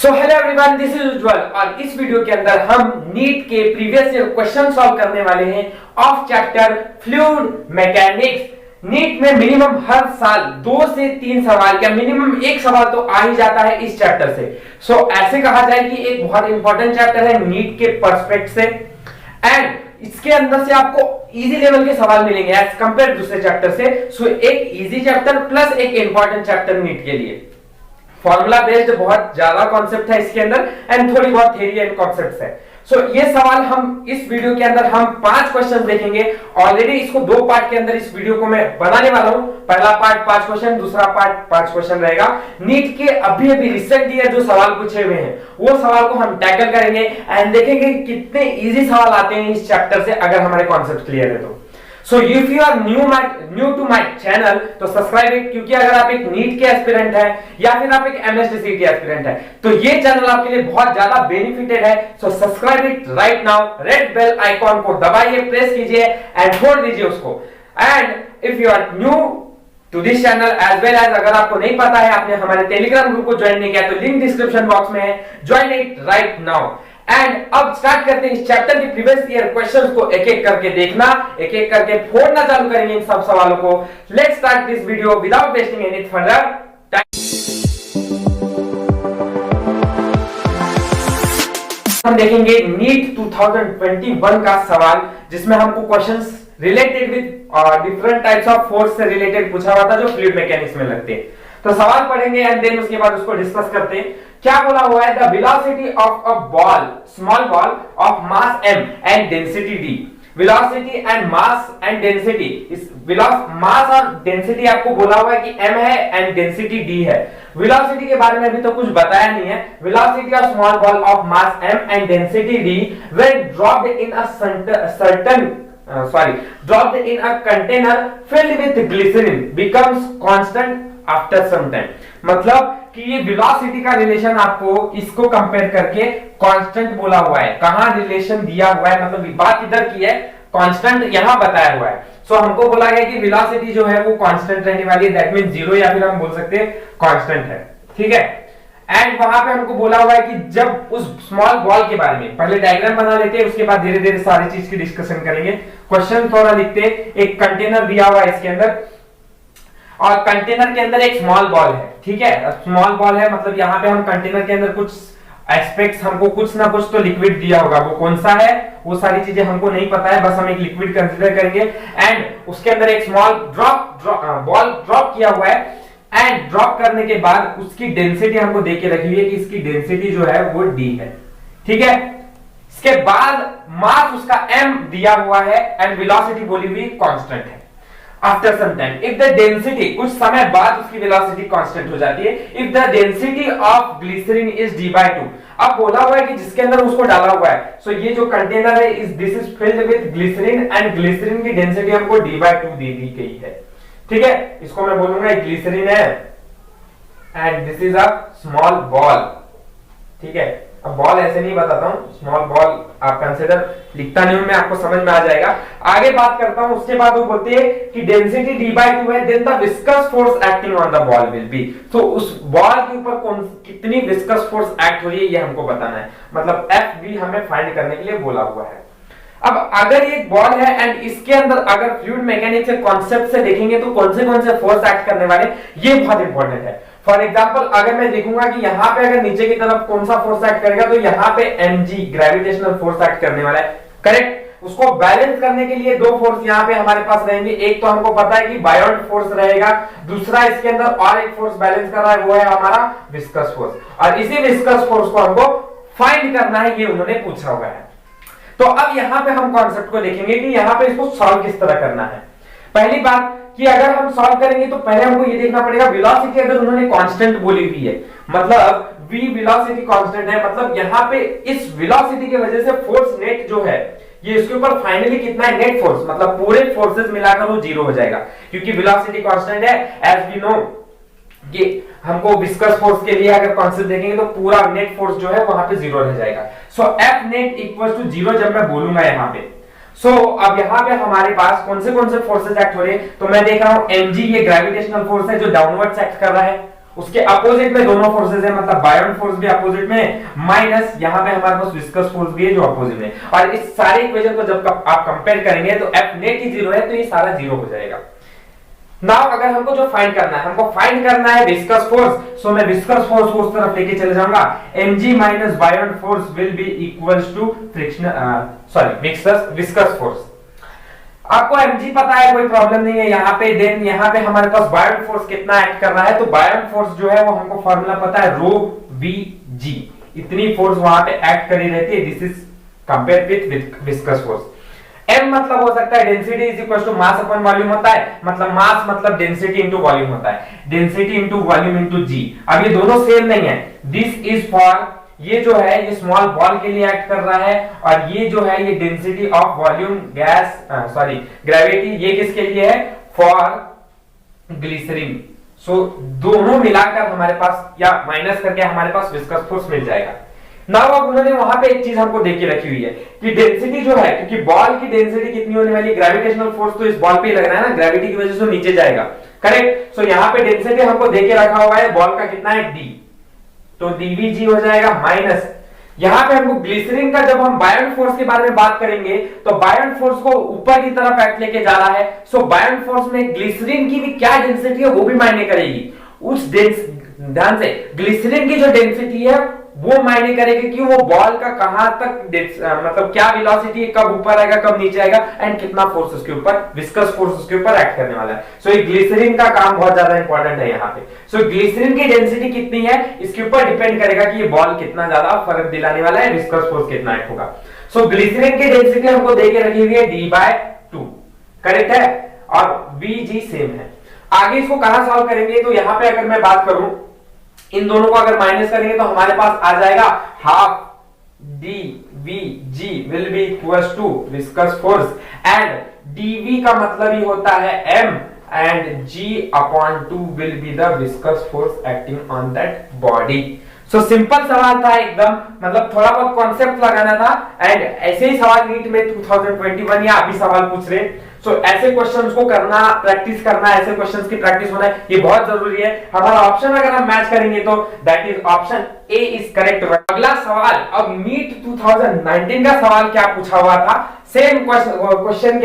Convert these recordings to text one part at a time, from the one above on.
So hello everyone, this is Ujjwal और इस video के अंदर हम नीट के प्रीवियस ईयर क्वेश्चन सॉल्व करने वाले हैं of chapter fluid mechanics. NEET में मिनिमम हर साल 2 से 3 सवाल या मिनिमम एक सवाल तो आ ही जाता है इस चैप्टर से। सो ऐसे कहा जाए कि एक बहुत इंपॉर्टेंट चैप्टर है नीट के पर्सपेक्ट से एंड इसके अंदर से आपको इजी लेवल के सवाल मिलेंगे एज कंपेयर दूसरे चैप्टर से। सो एक इजी चैप्टर प्लस एक इंपॉर्टेंट चैप्टर नीट के लिए। फॉर्मूला बेस्ड बहुत ज्यादा कॉन्सेप्ट है इसके अंदर एंड थोड़ी बहुत थ्योरी एंड कॉन्सेप्ट्स है। सो ये सवाल हम इस वीडियो के अंदर हम 5 क्वेश्चन देखेंगे। ऑलरेडी इसको 2 पार्ट के अंदर इस वीडियो को मैं बनाने वाला हूं। पहला पार्ट 5 क्वेश्चन, दूसरा पार्ट 5 क्वेश्चन रहेगा। नीट के अभी रिसेंट ईयर जो सवाल पूछे हुए हैं वो सवाल को हम टैकल करेंगे एंड देखेंगे कितने इजी सवाल आते हैं इस चैप्टर से अगर हमारे कॉन्सेप्ट क्लियर है तो। So if you are new to my channel तो सब्सक्राइब इट, क्योंकि अगर आप एक नीट के एस्पिरेंट है या फिर आप एक एमएसडीसी के एस्पिरेंट है तो ये चैनल आपके लिए बहुत ज्यादा बेनिफिटेड है। So subscribe it right now, red bell icon को दबाइए, प्रेस कीजिए एंड छोड़ दीजिए उसको। And if you are new to this channel as well as अगर आपको नहीं पता है आपने हमारे टेलीग्राम ग्रुप को ज्वाइन नहीं किया तो लिंक डिस्क्रिप्शन बॉक्स में है, join it right now. And अब स्टार्ट करते हैं इस चैप्टर के प्रीवियस ईयर क्वेश्चंस को एक एक करके देखना, एक एक करके फोड़ना चालू करेंगे इन सब सवालों को। Let's start this video without wasting any further time. हम देखेंगे नीट 2021 का सवाल जिसमें हमको questions related with different types of force से रिलेटेड पूछा हुआ था जो फ्लूइड मैकेनिक्स में लगते हैं। तो सवाल पढ़ेंगे एंड देन उसके बाद उसको डिस्कस करते हैं। क्या बोला हुआ है? The velocity of a ball, small ball of mass m and density d। Velocity and mass and density, इस मास और डेंसिटी आपको बोला हुआ है कि m है एंड डेंसिटी d है। वेलोसिटी के बारे में अभी तो कुछ बताया नहीं है। Velocity of small ball of mass m and density d when dropped in a dropped in a container filled with glycerin becomes constant after some time। मतलब कि ये वेलोसिटी का रिलेशन आपको इसको कंपेयर करके कांस्टेंट बोला हुआ है। कहां रिलेशन दिया हुआ है, मतलब बात इधर की है, कांस्टेंट यहां बताया हुआ है। सो हमको बोला गया कि वेलोसिटी जो है वो कांस्टेंट रहने वाली है, दैट मींस 0 या फिर हम बोल सकते हैं कांस्टेंट है, ठीक है। एंड वहां पे हमको बोला हुआ है कि जब उस स्मॉल बॉल के बारे में पहले डायग्राम बना लेते हैं, उसके बाद धीरे धीरे सारी चीज की डिस्कशन करेंगे। क्वेश्चन थोड़ा लिखते हैं। एक कंटेनर दिया हुआ है इसके अंदर और कंटेनर के अंदर एक स्मॉल बॉल है, ठीक है। स्मॉल बॉल है मतलब यहाँ पे हम कंटेनर के अंदर कुछ एस्पेक्ट्स, हमको कुछ ना कुछ तो लिक्विड दिया होगा, वो कौन सा है वो सारी चीजें हमको नहीं पता है, बस हम एक लिक्विड कंसीडर करेंगे। एंड उसके अंदर एक स्मॉल बॉल ड्रॉप किया हुआ है एंड ड्रॉप करने के बाद उसकी डेंसिटी हमको दे के रखी हुई है कि इसकी डेंसिटी जो है वो d है, ठीक है। इसके बाद मास उसका m दिया हुआ है एंड वेलोसिटी बोली हुई कांस्टेंट है। After some time if the density, कुछ समय बाद उसकी वेलोसिटी कांस्टेंट हो जाती है। If the density of glycerine is d/2। अब बोला हुआ है कि जिसके अंदर उसको डाला हुआ है, सो ये जो कंटेनर है इस this is filled with glycerine and glycerine की डेंसिटी हमको d/2 दे दी गई है, ठीक है। इसको मैं बोलूंगा एक ग्लिसरीन है and this is a small ball, ठीक है। अब बॉल ऐसे नहीं बताता हूं, स्मॉल बॉल आप कंसीडर लिखता नहीं हूं मैं, आपको समझ में आ जाएगा। आगे बात करता हूं, उसके बाद वो बोलते हैं कि डेंसिटी d/2 है, then the viscous force acting on the ball will be. तो उस बॉल के ऊपर कितनी विस्कस फोर्स एक्ट हो रही है ये हमको बताना है, मतलब Fv हमें फाइंड करने के लिए बोला हुआ है। अब अगर ये एक बॉल है एंड इसके अंदर अगर फ्लूइड मैकेनिक्स के कॉन्सेप्ट से देखेंगे तो कौन से फोर्स एक्ट करने वाले, ये बहुत इंपॉर्टेंट है। फॉर एग्जांपल अगर मैं देखूंगा कि यहाँ पे अगर नीचे की तरफ कौन सा फोर्स एक्ट करेगा तो यहाँ पे mg ग्रेविटेशनल फोर्स एक्ट करने वाला है, करेक्ट। उसको बैलेंस करने के लिए 2 फोर्स यहाँ पे हमारे पास रहेंगे। एक तो हमको पता है कि बायोंट फोर्स रहेगा, दूसरा इसके अंदर और एक फोर्स बैलेंस कर रहा है, वो है हमारा विस्कस फोर्स। और इसी विस्कस फोर्स को हमको फाइंड करना है, ये उन्होंने पूछा हुआ है। तो अब यहाँ पे हम कॉन्सेप्ट को देखेंगे कि यहाँ पे इसको सॉल्व किस तरह करना है। पहली बात कि अगर हम सॉल्व करेंगे तो पहले हमको ये देखना पड़ेगा वेलोसिटी अगर उन्होंने कांस्टेंट बोली हुई है, मतलब v वेलोसिटी कांस्टेंट है, मतलब यहाँ पे इस वेलोसिटी की वजह से फोर्स नेट जो है ये इसके ऊपर फाइनली कितना है नेट फोर्स, मतलब पूरे फोर्सेस मिलाकर वो 0 हो जाएगा क्योंकि वेलोसिटी कांस्टेंट है। एज वी नो कि हमको विस्कस फोर्स के लिए अगर कॉन्सेप्ट देखेंगे तो पूरा नेट फोर्स जो है वहां पे 0 रह जाएगा। सो F नेट इक्वल्स टू 0 जब मैं बोलूंगा यहाँ पे। सो अब यहाँ पे हमारे पास कौन से फोर्सेस एक्ट हो रहे हैं, तो मैं देख रहा हूँ mg ये ग्रेविटेशनल फोर्स है जो डाउनवर्ड्स एक्ट कर रहा है, उसके अपोजिट में दोनों फोर्सेस है, मतलब बायोन फोर्स भी अपोजिट में, माइनस यहाँ पे हमारे पास विस्कस फोर्स भी है जो अपोजिट में। और इस सारे इक्वेशन को जब आप कंपेयर करेंगे तो एफ नेट ही जीरो है, तो ये सारा जीरो हो जाएगा। नाउ अगर हमको जो फाइंड करना है, हमको फाइंड करना है विस्कस फोर्स, सो मैं विस्कस फोर्स को उस तरफ लेके चले जाऊंगा। mg minus buoyant force will be equals to frictional viscous force. आपको mg पता है, कोई प्रॉब्लम नहीं है यहाँ पे। देन यहाँ पे हमारे पास बायोन फोर्स कितना एक्ट कर रहा है, तो बायोन फोर्स जो है वो हमको फॉर्मूला पता है, रो वी जी, इतनी फोर्स वहां पे एक्ट करी रहती है। This is compare with viscous force. m मतलब हो सकता है density is equal to mass upon volume होता है, मतलब मास मतलब डेंसिटी इनटू वॉल्यूम होता है, डेंसिटी इनटू वॉल्यूम इनटू जी। अब ये दोनों सेम नहीं है। दिस इज फॉर, ये जो है ये स्मॉल बॉल के लिए एक्ट कर रहा है, और ये जो है ये density of volume gas sorry gravity, ये किसके लिए है, फॉर ग्लिसरीन। सो दोनों मिलाकर हमारे पास या माइनस करके हमारे पास विस्कस फोर्स मिल जाएगा। नाउ अब उन्होंने वहां पे एक चीज हमको देख के रखी हुई है कि डेंसिटी जो है, क्योंकि बॉल की डेंसिटी कितनी होने वाली है, ग्रेविटेशनल फोर्स तो इस बॉल पे ही लग रहा है ना, ग्रेविटी की वजह से नीचे जाएगा, करेक्ट। सो यहाँ पे डेंसिटी हमको देख के रखा हुआ है, बॉल का कितना है डी, तो dvg हो जाएगा माइनस। यहां पे हमको ग्लिसरीन का, जब हम बायोन फोर्स के बारे में बात करेंगे तो बायोन फोर्स को ऊपर की तरफ एक्ट लेके जा रहा है। सो बायोन फोर्स में ग्लिसरीन की भी क्या डेंसिटी है वो भी मायने करेगी। उस ध्यान से ग्लिसरीन की जो डेंसिटी है वो मायने करेगी कि वो बॉल का कहां तक मतलब क्या वेलोसिटी है, कब ऊपर आएगा कब नीचे आएगा, एंड कितना फोर्स उसके ऊपर, विस्कस फोर्स उसके ऊपर एक्ट करने वाला है। सो ये ग्लिसरीन का काम बहुत ज्यादा इंपॉर्टेंट है यहाँ पे। सो ग्लिसरीन की डेंसिटी कितनी है इसके ऊपर डिपेंड करेगा कि ये बॉल कितना ज्यादा फर्क दिलाने वाला है, विस्कस फोर्स कितना एक्ट होगा। सो ग्लिसरीन की डेंसिटी हमको देके रखी हुई है d/2, करेक्ट है, और vg सेम है। आगे इसको कहां सॉल्व करेंगे, तो यहाँ पे अगर मैं बात करूं, इन दोनों को अगर माइनस करेंगे तो हमारे पास आ जाएगा half dvg will be equals to viscous force, and dv का मतलब ही होता है m, and g upon 2 will be the viscous force acting on that body. So simple सवाल था एकदम, मतलब थोड़ा बहुत कॉन्सेप्ट लगाना था, एंड ऐसे ही सवाल नीट में 2021 या अभी सवाल पूछ रहे। सो ऐसे क्वेश्चंस को करना, प्रैक्टिस करना, ऐसे क्वेश्चंस की प्रैक्टिस होना ये बहुत जरूरी है। हमारा ऑप्शन अगर हम मैच करेंगे तो that is option A is correct. अगला सवाल, अब नीट 2019 का सवाल क्या पूछा हुआ था, सेम क्वेश्चन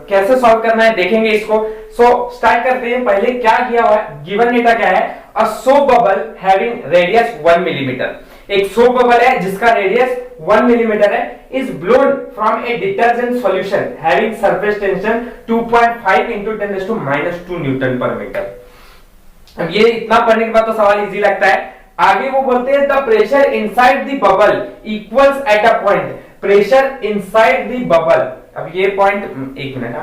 कैसे सॉल्व करना है देखेंगे इसको। सो स्टार्ट करते हैं। पहले क्या किया हुआ है, गिवन डेटा क्या है, a soap bubble having radius 1 millimetre. एक सोप बबल है जिसका रेडियस 1 मिलीमीटर है, is blown from A detergent solution having surface tension 2.5 into 10⁻² Newton पर मीटर। अब ये इतना पढ़ने के बाद तो सवाल इजी लगता है। आगे वो बोलते हैं the pressure inside the bubble equals at a point, pressure inside the bubble. अब ये पॉइंट, एक मिनट,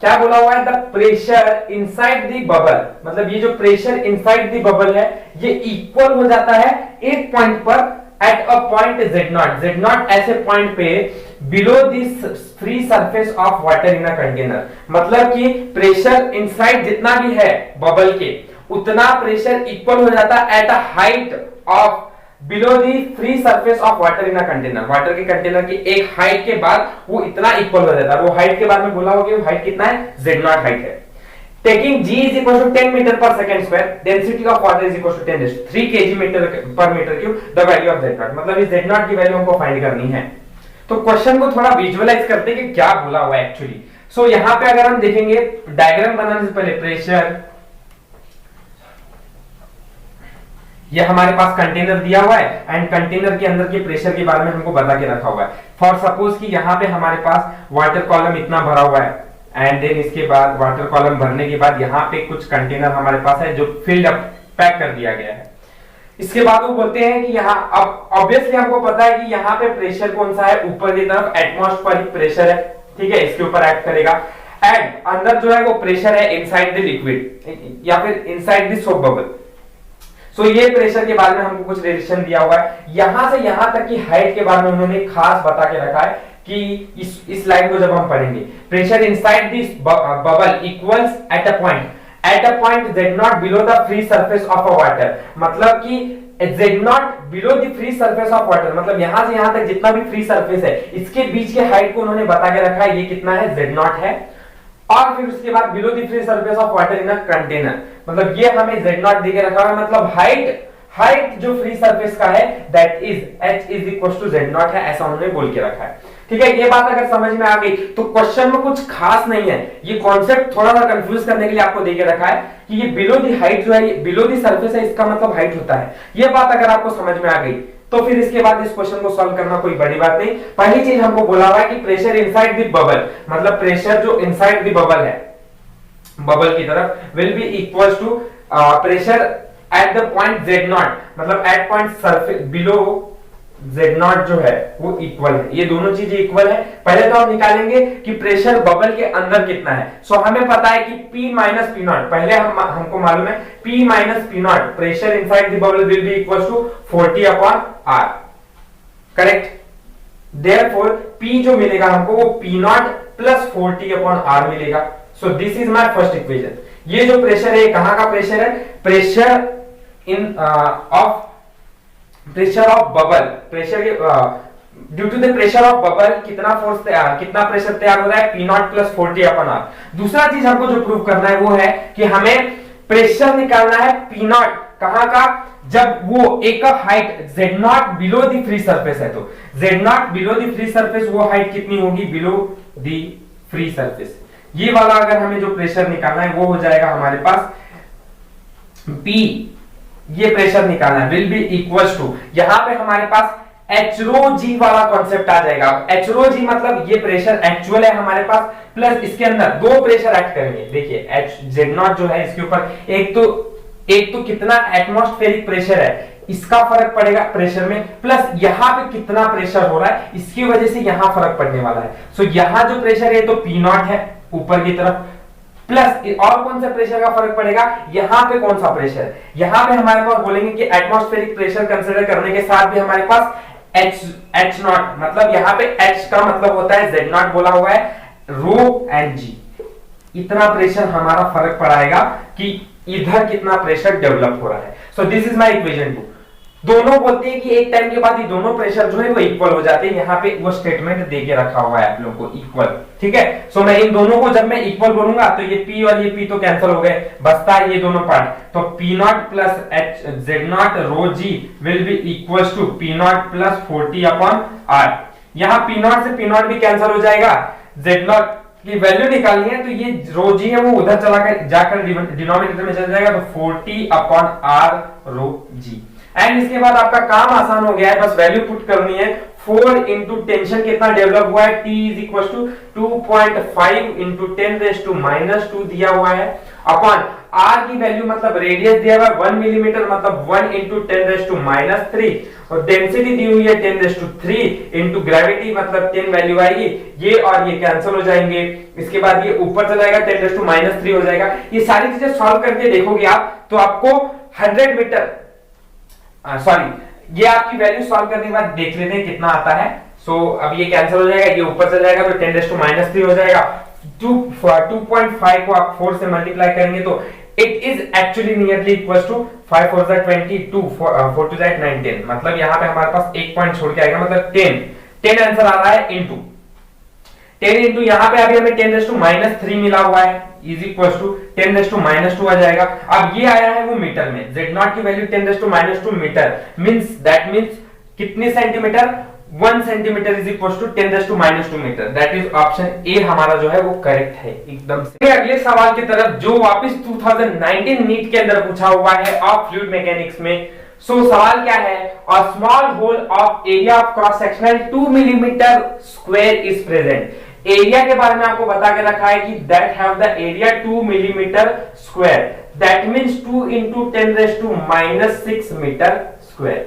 क्या बोला हुआ है, the pressure inside the bubble, मतलब ये जो प्रेशर इनसाइड द बबल है ये इक्वल हो जाता है एक पॉइंट पर at a point Z0, Z0 ऐसे पॉइंट पे below this free surface of water in a container. मतलब कि प्रेशर इनसाइड जितना भी है बबल के उतना प्रेशर इक्वल हो जाता है at a height of below the free surface of water in a container. Water के कंटेनर की एक हाइट के बाद वो इतना इक्वल हो जाता है। वो हाइट के बाद में बोला होगा वो हाइट कितना है, Z0 हाइट है। Taking g is equal to 10 metre per second square, density of water is equal to 10⁻³ kg metre per metre cube, the value of Z0, मतलब इस Z0 की वैल्यू हमको फाइंड करनी है। तो क्वेश्चन को थोड़ा विजुअलाइज करते हैं कि क्या बोला हुआ है एक्चुअली। सो यहाँ पे अगर हम देखेंगे डायग्राम बनाने से पहले, प्रेशर, ये हमारे पास कंटेनर दिया हुआ है एंड कंटेनर के अंदर के प्रेशर के बारे में हमको बता के रखा हुआ है। फॉर सपोज कि यहाँ पे हमारे पास वाटर कॉलम इतना भरा हुआ है, एंड देन इसके बाद वाटर कॉलम भरने के बाद यहाँ पे कुछ कंटेनर हमारे पास है जो फिल्ड अप, पैक कर दिया गया है। इसके बाद वो बोलते हैं कि यहाँ, अब ऑब्वियसली हमको पता है कि यहाँ पे प्रेशर कौन सा है, ऊपर की तरफ एटमॉस्फेरिक प्रेशर है, ठीक है, इसके ऊपर एक्ट करेगा। एंड अंदर जो है वो प्रेशर है इनसाइड द लिक्विड या फिर इनसाइड द सोप बबल। सो ये प्रेशर के बारे में हमको कुछ रिलेशन दिया हुआ है। यहां से यहां तक की हाइट के बारे में उन्होंने खास बता के रखा है कि इस लाइन को जब हम पढ़ेंगे, pressure inside this bubble equals at a point Z0 below the free surface of a water, मतलब कि Z0 below the free surface of water, मतलब यहां से यहां तक जितना भी फ्री सरफेस है इसके बीच के हाइट को उन्होंने बता के रखा है, ये कितना है, Z0 है। और फिर उसके बाद below the free surface of water in a container, मतलब ये हमें z0 दे के रखा है, मतलब हाइट जो फ्री सरफेस का है that is h is equal to z0 है, ऐसा उन्होंने बोल के रखा है। ठीक है, ये बात अगर समझ में आ गई तो क्वेश्चन में कुछ खास नहीं है, ये कॉन्सेप्ट थोड़ा सा कंफ्यूज करने के लिए आपको दे के रखा है कि ये बिलो दी हाइट जो है, बिलो दी सरफेस है, इसका मतलब हाइट होता है। ये बात अगर आपको समझ में आ गई तो फिर इसके बाद इस क्वेश्चन को सॉल्व करना कोई बड़ी बात नहीं। पहली चीज हमको बोला हुआ है कि प्रेशर इनसाइड द बबल, मतलब प्रेशर जो इनसाइड द बबल है, बबल की तरफ, will be equal to pressure at the point z0, मतलब eight point surface below z0 जो है वो इक्वल है। ये दोनों चीजें इक्वल है। पहले तो हम निकालेंगे कि प्रेशर बबल के अंदर कितना है। सो हमें पता है कि P माइनस पी नॉट, पहले हमको मालूम है P minus P naught, pressure inside the bubble will be equal to 40 upon R, correct. Therefore P जो मिलेगा हमको वो P naught plus 40 upon R मिलेगा। So this is my first equation. ये जो प्रेशर है कहां का प्रेशर है, pressure in of pressure of bubble, pressure due to the pressure of bubble कितना फोर्स कितना प्रेशर तैयार हो रहा है, P naught plus 40 upon R। दूसरा चीज हमको जो प्रूव करना है वो है कि हमें प्रेशर निकालना है P नॉट कहां का, जब वो एक height z0 below the free surface है, तो z0 below the free surface वो हाइट कितनी होगी, बिलो द फ्री सरफेस। ये वाला अगर हमें जो प्रेशर निकालना है वो हो जाएगा हमारे पास P, ये प्रेशर निकालना है, विल बी इक्वल टू, यहां पे हमारे पास HρG वाला कॉन्सेप्ट आ जाएगा। HρG मतलब ये प्रेशर एक्चुअल है हमारे पास, प्लस इसके अंदर दो प्रेशर एक्ट करेंगे। देखिए z0 जो है इसके ऊपर एक तो कितना एटमॉस्फेरिक प्रेशर है इसका फर्क पड़ेगा प्रेशर में, प्लस यहाँ पे कितना प्रेशर हो रहा है इसकी वजह से यहाँ फर्क पड़ने वाला है। सो यहाँ जो प्रेशर है तो P नॉट है ऊपर की तरफ, प्लस और कौन सा प्रेशर का फर्क पड़ेगा, यहाँ पे कौन सा प्रेशर, यहाँ पे हमारे पास बोलेंगे कि एटमॉस्फेरिक प्रेशर कंसीडर करने के साथ भी हमारे पास H नॉट, मतलब यहाँ पे H का मतलब होता है Z0 बोला हुआ है, रो एंड G, इतना प्रेशर हमारा फर्क पड़ाएगा कि इधर कितना प्रेशर डेवलप हो रहा है। सो दिस इज माय इक्वेशन 2। दोनों बोलते हैं कि एक टाइम के बाद ये दोनों प्रेशर जो है वो इक्वल हो जाते हैं, यहाँ पे वो स्टेटमेंट दे के रखा हुआ है आप लोगों को इक्वल, ठीक है। सो मैं इन दोनों को जब मैं इक्वल बोलूंगा तो ये P और ये P तो कैंसिल हो गए, बचता है ये दोनों पार्ट, तो P naught plus Z0 rho G will be equal to P naught plus 40 upon R। यहाँ P नॉट से P नॉट भी कैंसिल हो जाएगा, Z0 की वैल्यू निकालनी है तो ये रो G है वो उधर चला जाकर डिनोमिनेटर में चल जाएगा, तो 40 upon R rho G। And इसके बाद आपका काम आसान हो गया है, बस वैल्यू पुट करनी है। 4 इंटू टेंशन कितना डेवलप हुआ है, T is equal to 2.5 into 10⁻² दिया हुआ है, अपॉन R की वैल्यू मतलब रेडियस दिया हुआ है 1 मिलीमीटर, मतलब 1 इंटू 10⁻3, और डेंसिटी दी हुई है 10⁻3 इंटू ग्रेविटी मतलब 10 वैल्यू आएगी, ये और ये कैंसिल हो जाएंगे। इसके बाद ये ऊपर चला जाएगा 10⁻³ हो जाएगा। ये सारी चीजें सॉल्व करके देखोगे आप तो आपको 100 मीटर ये आपकी वैल्यू सॉल्व करने के बाद देख लेते हैं कितना आता है। सो अब ये कैंसिल हो जाएगा, ये ऊपर चला जाएगा तो 10⁻³ हो जाएगा। 2.5 को आप 4 से मल्टीप्लाई करेंगे तो it is actually nearly equal to 5 4 22 4 2 9 10, मतलब यहाँ पे हमारे पास एक पॉइंट छोड़ के आएगा, मतलब 10 आंसर आ रहा है इंटू 10 इंटू यहाँ पे अभी हमें 10⁻³ मिला हुआ है इज इक्वल टू 10⁻² आ जाएगा। अब ये आया है वो मीटर में, Z0 की वैल्यू 10⁻² मीटर मींस कितने centimetre, 1 centimetre is equal to 10⁻² metre. That is option A हमारा जो है वो करेक्ट है एकदम से। अगले सवाल की तरफ जो वापस 2019 नीट के अंदर पूछा हुआ है ऑफ फ्लूइड मैकेनिक्स में। सो सवाल क्या है, a small hole of area of cross sectional 2 millimetre square is present. Area के बारे में आपको बता के रखा है कि that have the area 2 millimetre square, that means 2 into 10⁻⁻6 metre square.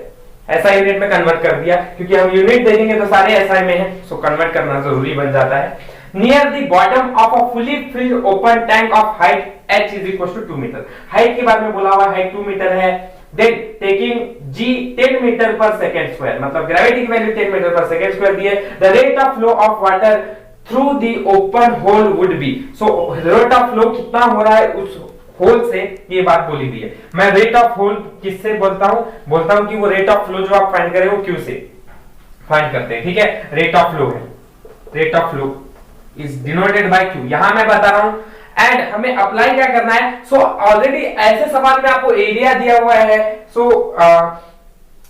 ऐसा यूनिट में कन्वर्ट कर दिया क्योंकि हम यूनिट दे देंगे तो सारे एसआई में है, सो कन्वर्ट करना जरूरी बन जाता है। Near the bottom of a fully filled open tank of height h is equal to 2 metre. Height के बारे में बोला हुआ है 2 मीटर है, then taking g 10 metre per second square, मतलब ग्रेविटी की value 10 metre per second square दी है। The rate of flow of water through the open hole would be, so rate of flow कितना हो रहा है उस होल से, ये बात बोली हुई है। मैं रेट ऑफ होल किससे बोलता हूं कि वो रेट ऑफ फ्लो जो आप फाइंड करें वो क्यू से फाइंड करते हैं, ठीक है। रेट ऑफ फ्लो है, rate of flow is denoted by Q। यहां मैं बता रहा हूं एंड हमें अप्लाई क्या करना है। सो ऑलरेडी ऐसे सवाल में आपको एरिया दिया हुआ है, सो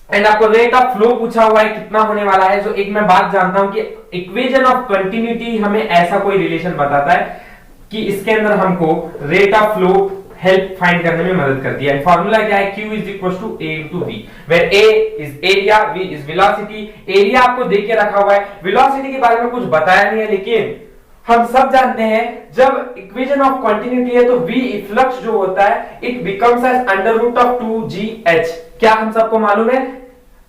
एंड आपको रेट ऑफ फ्लो पूछा हुआ है कितना होने वाला है। सो एक मैं बात जानता हूं कि इक्वेशन ऑफ कंटिन्यूटी हमें ऐसा कोई रिलेशन बताता है कि इसके अंदर हमको rate of flow help find करने में मदद करती है। फॉर्मूला क्या है, Q is equal to A into V, where A is area, V is velocity. Area आपको देख के रखा हुआ है, वेलोसिटी के बारे में कुछ बताया नहीं है, लेकिन हम सब जानते हैं जब इक्वेशन ऑफ कंटिन्यूटी है तो V फ्लक्स जो होता है it becomes as under root of 2GH। क्या हम सबको मालूम है?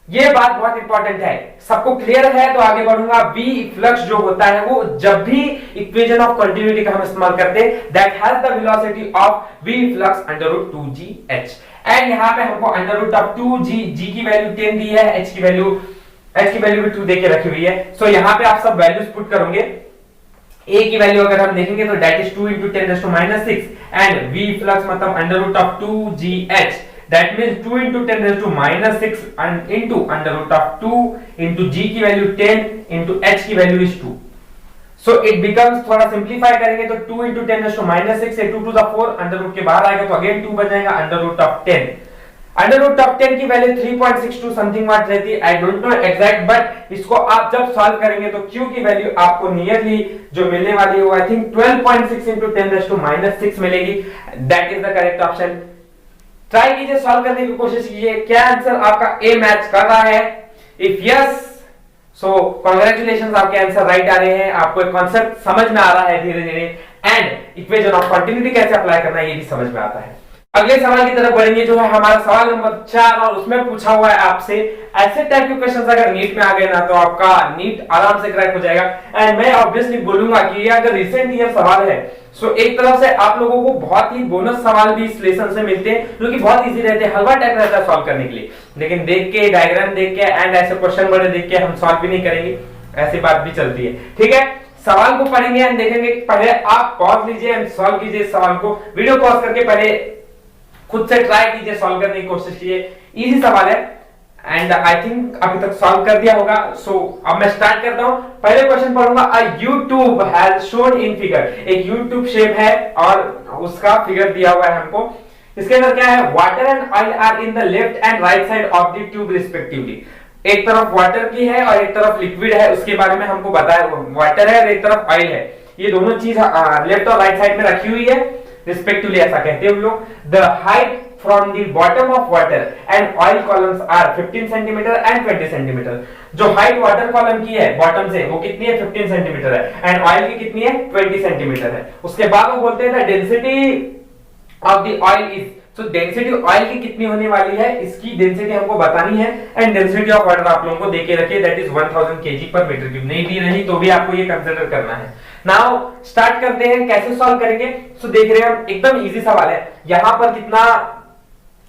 ये बात बहुत इंपॉर्टेंट है, सबको क्लियर है तो आगे बढ़ूंगा। V फ्लक्स जो होता है वो जब भी इक्वेशन ऑफ कंटिन्यूटी का हम इस्तेमाल करते हैं that has the velocity of V flux under root 2GH। And यहां पे हमको under root of 2G, G की वैल्यू 10 दी है, H की वैल्यू भी 2 देके रखी हुई है। सो यहां पे आप सब वैल्यूज पुट करोगे। A की वैल्यू अगर हम देखेंगे तो that is 2 into 10 raised to minus 6 and V flux मतलब under root of 2GH, that means 2 into 10 raised to minus 6 and into under root of 2 into G की वैल्यू 10 into H की value is 2। So it becomes, थोड़ा simplify करेंगे तो 2 into 10 raised to minus 6 से 2 to the 4 under root के बाहर आएगा तो अगेन 2 बन जाएगा under root of 10। Under root of 10 की वैल्यू 3.62 समथिंग वाट रहती है, I don't know exact, but इसको आप जब सॉल्व करेंगे तो Q की वैल्यू आपको नियरली जो मिलने वाली है I think 12.6 into 10 raised to minus 6 मिलेगी। That is the correct option. Try कीजिए, सॉल्व करने की कोशिश कीजिए, क्या आंसर आपका ए मैच कर रहा है? इफ यस सो कांग्रेचुलेशंस, आपके आंसर राइट आ रहे हैं, आपको एक कांसेप्ट समझ में आ रहा है धीरे धीरे, एंड इक्वेशन ऑफ कंटिन्यूटी कैसे अप्लाई करना है ये भी समझ में आता है। अगले सवाल की तरफ बढ़ेंगे जो है हमारा सवाल नंबर 4, और उसमें पूछा हुआ है आपसे ऐसे टाइप के क्वेश्चंस अगर नीट में आ गए ना तो आपका नीट आराम से क्रैक हो जाएगा। एंड मैं ऑब्वियसली बोलूंगा कि ये अगर रिसेंट ईयर सवाल है सो एक तरफ से आप लोगों को बहुत ही बोनस सवाल भी इस लेसन से मिलते हैं जो कि बहुत इजी रहते हैं, हलवा टाइप रहता है सॉल्व करने के लिए, लेकिन देख के डायग्राम देख के एंड ऐसे क्वेश्चन बड़े देख के हम सॉल्व भी नहीं करेंगे, ऐसी बात भी चलती है। ठीक है, सवाल को पढ़ेंगे एंड देखेंगे। पहले आप पॉज लीजिए एंड सॉल्व कीजिए इस सवाल को, वीडियो पॉज करके पहले खुद से ट्राई कीजिए, सॉल्व करने की कोशिश कीजिए। इजी सवाल है एंड आई थिंक अभी तक सॉल्व कर दिया होगा। सो अब मैं स्टार्ट करता हूं। पहले क्वेश्चन पढ़ूंगा, a YouTube has shown in figure. एक यूट्यूब शेप है और उसका फिगर दिया हुआ है हमको। इसके अंदर क्या है, water and oil are in the left and right side of the tube respectively. एक तरफ वाटर की है और एक तरफ लिक्विड है, उसके बारे में हमको बताया, वाटर है और एक तरफ ऑयल है, ये दोनों चीज लेफ्ट और राइट साइड में रखी हुई है रिस्पेक्टिवली, ऐसा कहते हैं हम लोग। The height from the bottom of water and oil columns are 15 centimetre and 20 centimetre. जो हाइट वाटर कॉलम की है बॉटम से वो कितनी है, 15 सेंटीमीटर है, एंड ऑयल की कितनी है, 20 सेंटीमीटर है। उसके बाद वो बोलते हैं density of the oil is, तो डेंसिटी ऑयल की कितनी होने वाली है इसकी डेंसिटी हमको बतानी है, एंड डेंसिटी ऑफ वाटर आप लोगों को देके रखिए दैट इज 1000 kg पर मीटर क्यूब। नहीं दी रही तो भी आपको ये कंसीडर करना है। नाउ स्टार्ट करते हैं, कैसे सॉल्व करेंगे। सो देख रहे हैं हम, एकदम इजी सवाल है। यहां पर कितना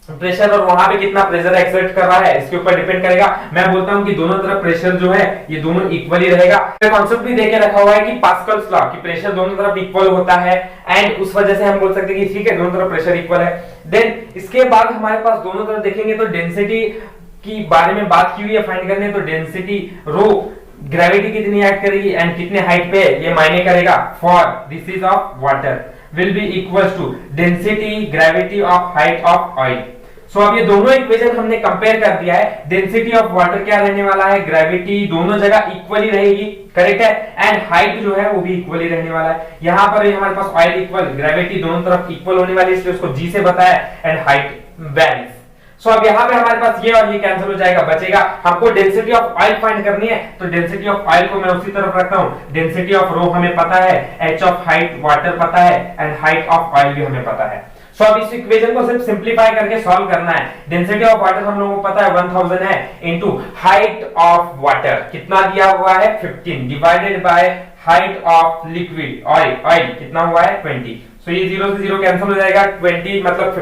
प्रेशर और वहां पे कितना प्रेशर एक्सर्ट कर रहा है इसके ऊपर डिपेंड करेगा। मैं बोलता हूं कि दोनों तरफ प्रेशर जो है ये दोनों इक्वली रहेगा। कॉन्सेप्ट भी देके रखा हुआ है कि पास्कल्स लॉ कि प्रेशर दोनों तरफ इक्वल होता है, एंड उस वजह से हम बोल सकते हैं कि ठीक है दोनों तरफ प्रेशर इक्वल है। देन इसके बाद हमारे पास दोनों तरफ देखेंगे तो डेंसिटी की बारे में बात की हुई है फाइंड करने, तो डेंसिटी रो ग्रेविटी कितनी ऐड करेगी एंड कितने हाइट पे ये मायने करेगा for this is of water will be equals to density gravity of height of oil. So अब ये दोनों इक्वेशन हमने कंपेयर कर दिया है। डेंसिटी ऑफ वाटर क्या रहने वाला है, ग्रेविटी दोनों जगह इक्वली रहेगी, करेक्ट है, एंड हाइट जो है वो भी इक्वली रहने वाला है। यहां पर हमारे पास ऑयल इक्वल, ग्रेविटी दोनों तरफ इक्वल होने वाली है इसलिए उसको जी से बताया, एंड हाइट वेरीज। सो अब यहाँ पे हमारे पास ये और ये कैंसिल हो जाएगा, बचेगा हमको डेंसिटी ऑफ ऑयल फाइंड करनी है, तो डेंसिटी ऑफ ऑयल को मैं उसी तरफ रखता हूँ। डेंसिटी ऑफ रो हमें पता है, एच ऑफ हाइट वाटर पता है, एंड हाइट ऑफ ऑयल भी हमें पता है। सो अब इस इक्वेशन को सिर्फ सिंपलीफाई करके सॉल्व करना है। डेंसिटी ऑफ वाटर हम लोगों को पता है 1000 है, इनटू हाइट ऑफ वाटर कितना दिया हुआ है 15 divided by height of liquid oil कितना हुआ है 20। सो ये 0 से 0 कैंसिल हो जाएगा, 20 मतलब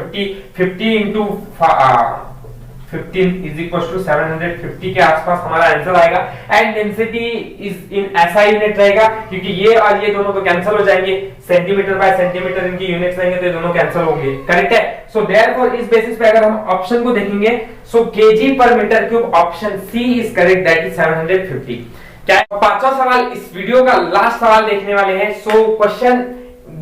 50 इंटू 15 इज इक्वल टू 750 के आसपास हमारा आंसर आएगा। एंड डेंसिटी इज इन ऐसा यूनिट रहेगा क्योंकि ये और ये दोनों तो कैंसिल हो जाएंगे, सेंटीमीटर बाय सेंटीमीटर इनकी यूनिट्स रहेंगे तो ये दोनों कैंसिल होंगे, करेक्ट है। सो देयरफॉर इस बेसिस पे अगर हम ऑप्शन को देखेंगे so kg per metre cube option C is correct, that is 750। क्या है? पांचवा सवाल इस वीडियो का लास्ट सवाल देखने वाले हैं। सो क्वेश्चन,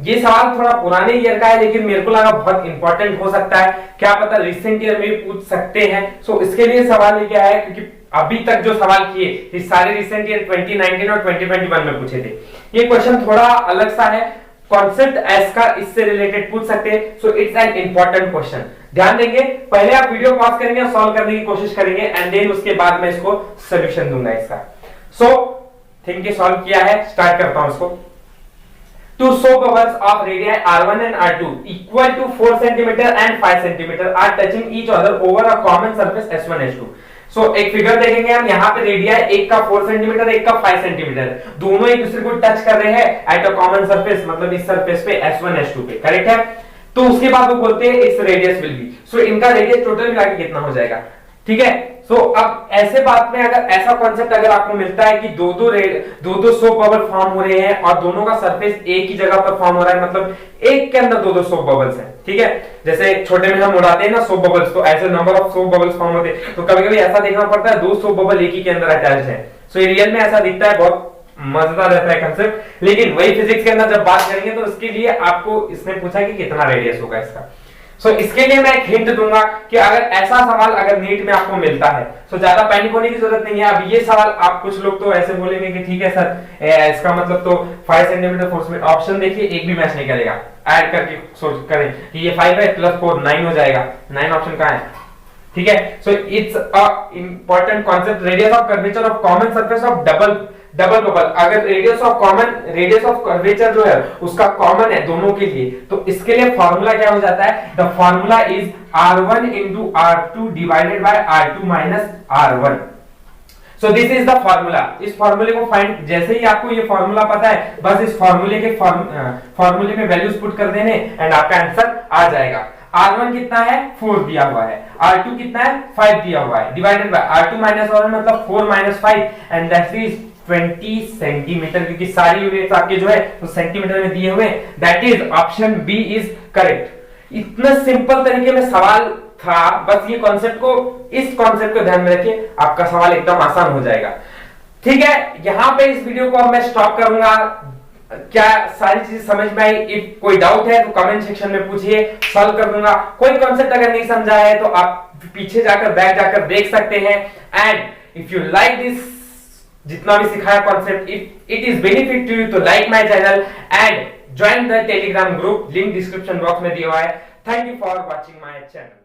ये सवाल थोड़ा पुराने ईयर का है लेकिन मेरे को लगा बहुत इंपॉर्टेंट हो सकता है, क्या पता रिसेंट ईयर में भी पूछ सकते हैं। सो इसके लिए सवाल ये क्या है, क्योंकि अभी तक जो सवाल किए ये सारे रिसेंट ईयर 2019 और 2021 में पूछे थे। ये क्वेश्चन थोड़ा अलग सा है, कॉन्सेप्ट एस का इससे रिलेटेड पूछ सकते हैं। So it's an important question, ध्यान देंगे। पहले आप वीडियो पॉज करेंगे और सॉल्व करने की कोशिश करेंगे एंड देन उसके बाद मैं इसको सोल्यूशन दूंगा इसका। सो थिंक ये सॉल्व किया है, स्टार्ट करता हूं इसको। Two soap bubbles of radii R1 and R2 equal to 4 cm and 5 cm are touching each other over a common surface S1 S2. So एक फिगर देखेंगे हम, यहाँ पे रेडिया एक का 4 सेंटीमीटर, एक का 5 सेंटीमीटर, दोनों एक दूसरे को टच कर रहे हैं एट अ कॉमन सरफेस, मतलब इस सरफेस पे S1 S2 पे, करेक्ट है। तो उसके बाद वो बोलते हैं इस रेडियस विल बी, सो इनका रेडियस टोटल मिला के कितना हो जाएगा, ठीक है। सो अब ऐसे बात में अगर ऐसा कॉन्सेप्ट अगर आपको मिलता है कि दो दो सोप बबल फॉर्म हो रहे हैं और दोनों का सरफेस एक ही जगह पर फॉर्म हो रहा है, मतलब एक के अंदर दो सोप बबल्स हैं, ठीक है। जैसे छोटे में हम उड़ाते हैं ना सोप बबल्स, तो ऐसे number of soap bubbles form होते हैं, तो कभी कभी ऐसा देखना पड़ता है दो सोप बबल एक ही के अंदर अटैच है। सो ये रियल में ऐसा दिखता है, बहुत मजेदार रहता है कंसेप्ट, लेकिन वही फिजिक्स के अंदर जब बात करेंगे तो उसके लिए आपको इसने पूछा कि कितना रेडियस होगा इसका। सो इसके लिए मैं एक हिंट दूंगा कि अगर ऐसा सवाल अगर नीट में आपको मिलता है, सो ज्यादा पैनिक होने की जरूरत नहीं है। अब ये सवाल आप कुछ लोग तो ऐसे बोलेंगे कि ठीक है सर इसका मतलब तो 5 सेंटीमीटर फोर्स में, ऑप्शन देखिए एक भी मैच नहीं करेगा, ऐड करके सोच करें कि ये 5 है प्लस 4 9 हो जाएगा, 9 ऑप्शन कहां है, ठीक है। So it's a important concept, radius of curvature of common surface of double bubble. अगर रेडियस ऑफ कर्वेचर जो है उसका कॉमन है दोनों के लिए, तो इसके लिए फॉर्मूला क्या हो जाता है, the formula is R1 into R2 divided by R2 minus R1। So this is the formula. इस फॉर्मूले को फाइंड, जैसे ही आपको ये फॉर्मूला पता है बस इस फॉर्मूले में वैल्यूज पुट कर देने एंड आपका आंसर आ जाएगा। R1 कितना है 4 दिया हुआ है, R2 कितना है 5 दिया हुआ है, divided by R2 minus R1 मतलब 4 minus 5 and that is 20 centimetre, क्योंकि सारी यूनिट्स आपके जो है तो सेंटीमीटर में दिए हुए, that is option B is correct. इतना सिंपल तरीके में सवाल था, बस ये कॉन्सेप्ट को, इस कॉन्सेप्ट को ध्यान में रखिए, आपका सवाल एकदम आसान हो जाएगा, ठीक है। यहां पे इस वीडियो को अब मैं स्टॉप करूंगा। क्या सारी चीज समझ में आई? इफ कोई डाउट है तो कमेंट सेक्शन में पूछिए, सॉल्व कर दूंगा। कोई कॉन्सेप्ट अगर नहीं समझा है तो आप पीछे जाकर बैक जाकर देख सकते हैं। And if you like this, जितना भी सिखाया concept, it is benefit to you, तो like my channel and join the Telegram group, link description box में दिया हुआ है। Thank you for watching my channel.